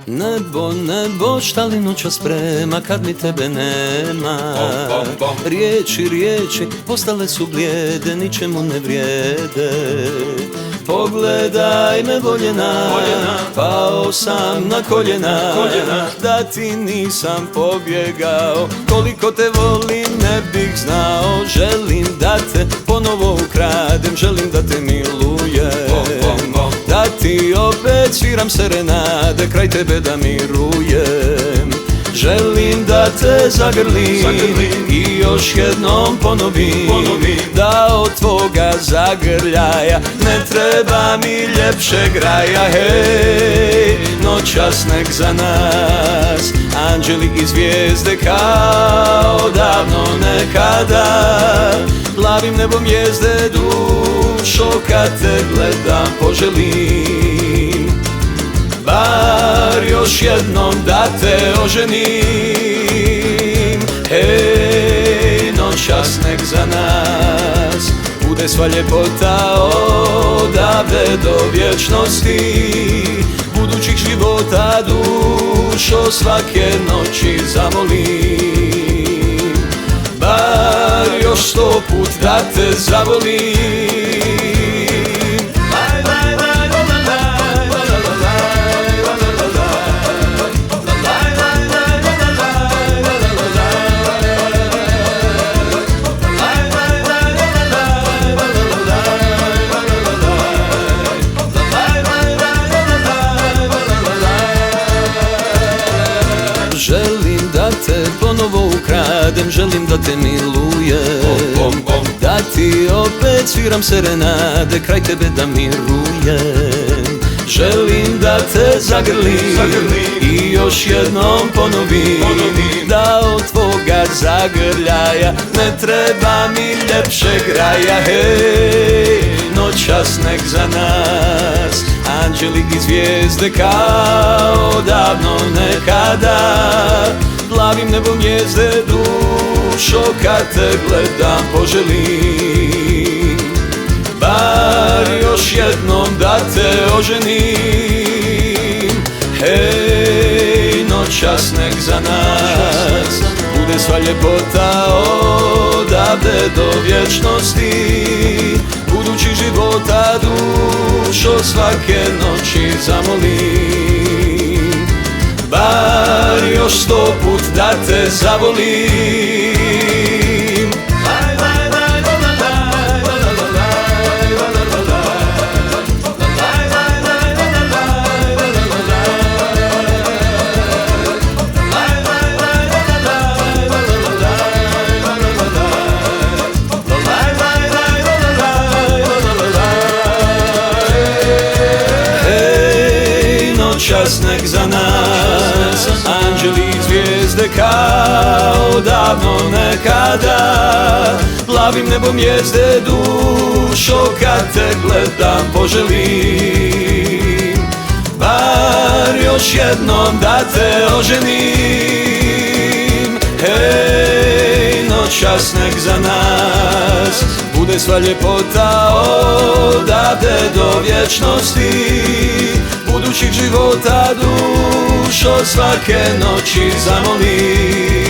Nebo, nebo, šta li noća sprema kad mi tebe nema? Riječi postale su blijede, ničemu ne vrijede. Pogledaj me voljena, pao sam na koljena, da ti nisam pobjegao. Koliko te volim ne bih znao, želim da te ponovo ukradem, želim da te milujem, da ti opet sviram serenade, kraj tebe da mirujem. Želim da te zagrlim i još jednom ponovim da od tvoga zagrljaja ne treba mi ljepšeg raja. Hej, noćas nek za nas anđeli i zvijezde kao davno nekada. Plavim nebom jezde dušo kad te gledam poželim, bar još jednom da te oženim. Hej, noćas nek za nas bude sva ljepota odavde do vječnosti, budućih života dušo svake noći zamolim, bar još 100 put da te zavolim. Želim da te ponovo ukradem, želim da te milujem, da ti opet sviram serenade, kraj tebe da mirujem. Želim da te zagrlim i još jednom ponovim da od tvoga zagrljaja ne treba mi ljepšeg raja. Hej, noćas nek za nas anđeli i zvijezde kao davno nekada. Plavim nebom jezde dušo kad te gledam poželim, bar još jednom da te oženim. Hej, noćas nek za nas bude sva ljepota odavde do vječnosti, budućih života dušo svake noći zamolim, bar još 100 put da te zavolim. Noćas nek za nas anđeli i zvijezde kao davno nekada. Plavim nebom jezde dušo kad te gledam poželim, bar još jednom da te oženim. Hej, noćas nek za nas bude sva ljepota odavde do vječnosti, budućih života dušo svake noći zamolim,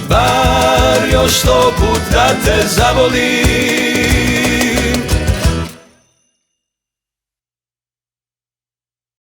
bar još 100 put da te zavolim.